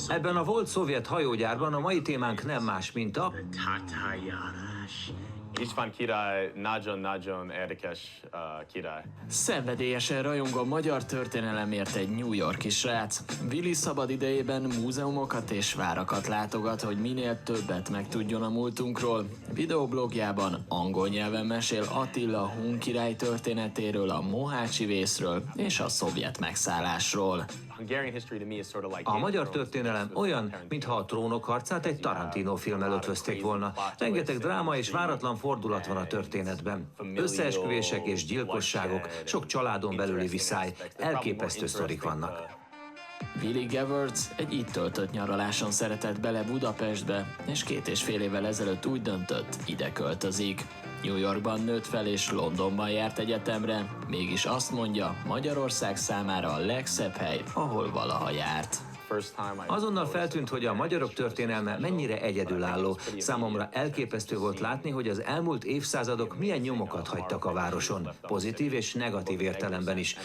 Ebben a volt szovjet hajógyárban a mai témánk nem más, mint a István király nagyon-nagyon érdekes király. Szenvedélyesen rajong a magyar történelemért egy New York-i srác. Willy szabad idejében múzeumokat és várakat látogat, hogy minél többet megtudjon a múltunkról. Videoblogjában angol nyelven mesél Attila hun király történetéről, a mohácsi vészről és a szovjet megszállásról. A magyar történelem olyan, mintha a Trónok harcát egy Tarantino filmmel ötvözték volna. Rengeteg dráma és váratlan fordulat van a történetben. Összeesküvések és gyilkosságok, sok családon belüli viszály, elképesztő sztorik vannak. Willy Gewertz egy itt töltött nyaraláson szeretett bele Budapestbe, és 2,5 évvel ezelőtt úgy döntött, ide költözik. New Yorkban nőtt fel és Londonban járt egyetemre, mégis azt mondja, Magyarország számára a legszebb hely, ahol valaha járt. Azonnal feltűnt, hogy a magyarok történelme mennyire egyedülálló. Számomra elképesztő volt látni, hogy az elmúlt évszázadok milyen nyomokat hagytak a városon, pozitív és negatív értelemben is.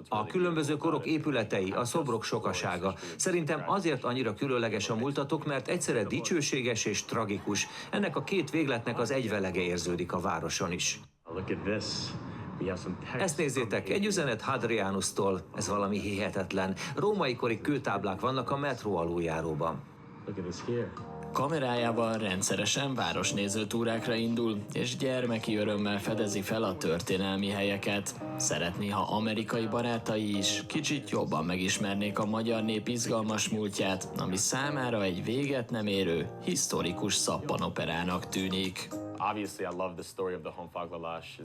A különböző korok épületei, a szobrok sokasága. Szerintem azért annyira különleges a múltatok, mert egyszerre dicsőséges és tragikus. Ennek a két végletnek az egyvelege érződik a városon is. Ezt nézzétek, egy üzenet Hadrianusztól, ez valami hihetetlen. Római kori kőtáblák vannak a metró aluljáróban. Kamerájával rendszeresen városnéző túrákra indul, és gyermeki örömmel fedezi fel a történelmi helyeket. Szeretné, ha amerikai barátai is kicsit jobban megismernék a magyar nép izgalmas múltját, ami számára egy véget nem érő, historikus szappanoperának tűnik.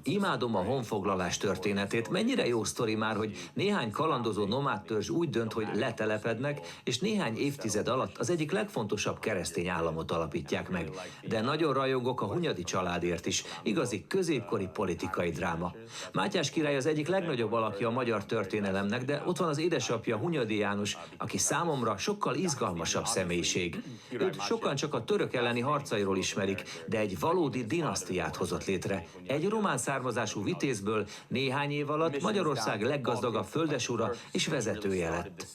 Imádom a honfoglalás történetét. Mennyire jó sztori már, hogy néhány kalandozó nomád törzs úgy dönt, hogy letelepednek, és néhány évtized alatt az egyik legfontosabb keresztény államot alapítják meg. De nagyon rajongok a Hunyadi családért is. Igazi középkori politikai dráma. Mátyás király az egyik legnagyobb alakja a magyar történelemnek, de ott van az édesapja, Hunyadi János, aki számomra sokkal izgalmasabb személyiség. Őt sokan csak a török elleni harcairól ismerik, de egy valódi dinasztiát hozott létre. Egy román származású vitézből néhány év alatt Magyarország leggazdagabb földesura és vezetője lett.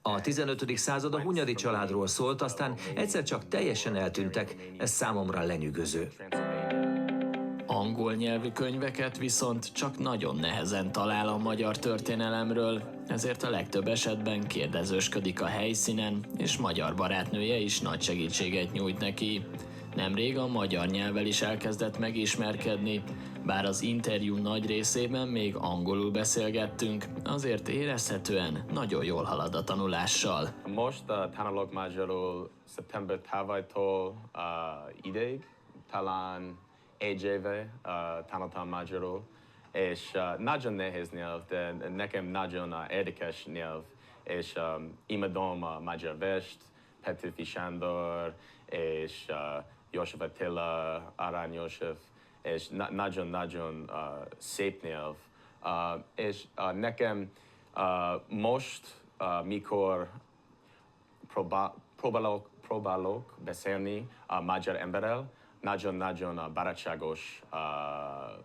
A 15. század a Hunyadi családról szólt, aztán egyszer csak teljesen eltűntek, ez számomra lenyűgöző. Angol nyelvű könyveket viszont csak nagyon nehezen talál a magyar történelemről, ezért a legtöbb esetben kérdezősködik a helyszínen, és magyar barátnője is nagy segítséget nyújt neki. Nemrég a magyar nyelvvel is elkezdett megismerkedni, bár az interjú nagy részében még angolul beszélgettünk, azért érezhetően nagyon jól halad a tanulással. Most tanulok magyarul szeptember tavalytól ideig, talán egy éve tanultam magyarul, és nagyon nehéz nyelv, de nekem nagyon érdekes nyelv, és imádom a magyar verst, Petőfi Sándor, és József Attila, Arany József, és nagyon-nagyon szép nyelv. És nekem most, mikor próbálok beszélni a magyar emberrel, nagyon-nagyon barátságos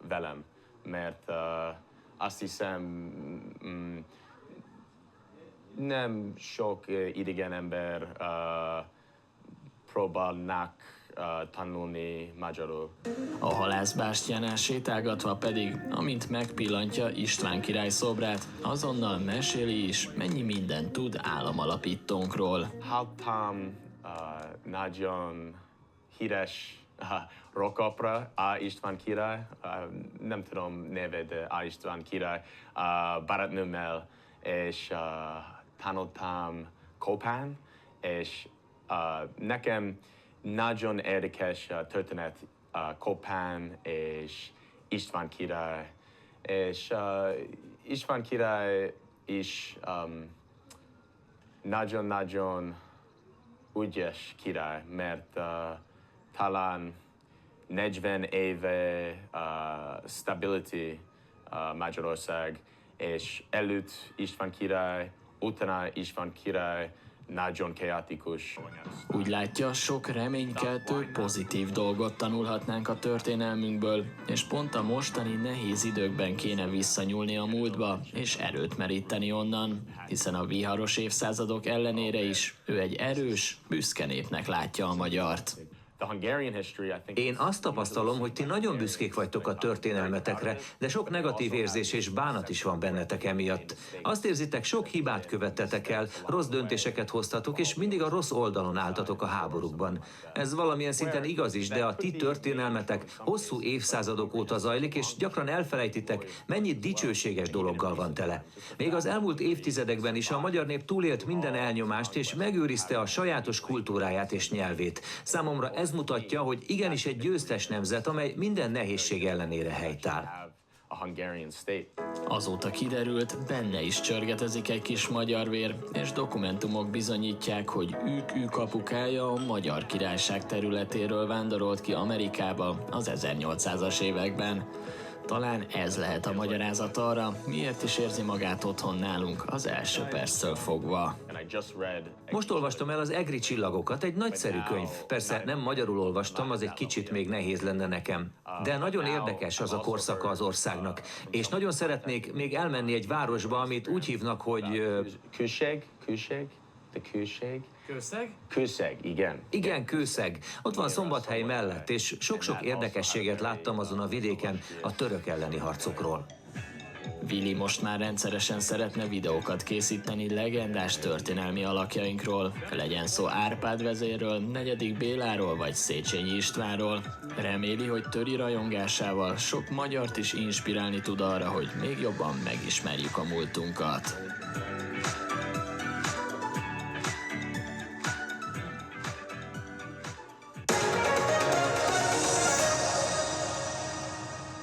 velem, mert azt hiszem nem sok idegen ember próbálnak tanulni magyarul. A halászbástyánál sétálgatva pedig, amint megpillantja István király szobrát, azonnal meséli is, mennyi mindent tud államalapítónkról. Hallottam nagyon híres rockopera, A. István király, nem tudom neve, de A. István király, barátnőmmel, és tanultam Chopin, és nekem nagyon érdekes történet Chopin és István király. És István király is nagyon-nagyon ügyes király, mert talán 40 éve stability Magyarország, és előtt István király, utána István király, nagyon chaotikus. Úgy látja, sok reménykeltő, pozitív dolgot tanulhatnánk a történelmünkből, és pont a mostani nehéz időkben kéne visszanyúlni a múltba, és erőt meríteni onnan, hiszen a viharos évszázadok ellenére is ő egy erős, büszke népnek látja a magyart. The Hungarian history, I think, Én azt tapasztalom, hogy ti nagyon büszkék vagytok a történelmetekre, de sok negatív érzés és bánat is van bennetek emiatt. Azt érzitek, sok hibát követtetek el, rossz döntéseket hoztatok, és mindig a rossz oldalon álltatok a háborúkban. Ez valamilyen szinten igaz is, de a ti történelmetek hosszú évszázadok óta zajlik, és gyakran elfelejtitek, mennyi dicsőséges dologgal van tele. Még az elmúlt évtizedekben is a magyar nép túlélt minden elnyomást, és megőrizte a sajátos kultúráját és nyelvét. Számomra ez mutatja, hogy igenis egy győztes nemzet, amely minden nehézség ellenére helytáll. a Hungarian state. Azóta kiderült, benne is csörgetezik egy kis magyar vér, és dokumentumok bizonyítják, hogy ők apukája a Magyar Királyság területéről vándorolt ki Amerikába az 1800-as években. Talán ez lehet a magyarázat arra, miért is érzi magát otthon nálunk az első perctől fogva. And I just read Most olvastam el az Egri csillagokat, egy nagyszerű könyv. Persze nem magyarul olvastam, az egy kicsit még nehéz lenne nekem. De nagyon érdekes az a korszaka az országnak. És nagyon szeretnék még elmenni egy városba, amit úgy hívnak, hogy... Kőseg, de Kőseg. Kőszeg, igen. Igen, Kőszeg. Ott van Szombathely mellett, és sok-sok érdekességet láttam azon a vidéken a török elleni harcokról. Willi most már rendszeresen szeretne videókat készíteni legendás történelmi alakjainkról, legyen szó Árpád vezérről, 4. Béláról vagy Széchenyi Istvánról. Reméli, hogy töri rajongásával sok magyart is inspirálni tud arra, hogy még jobban megismerjük a múltunkat.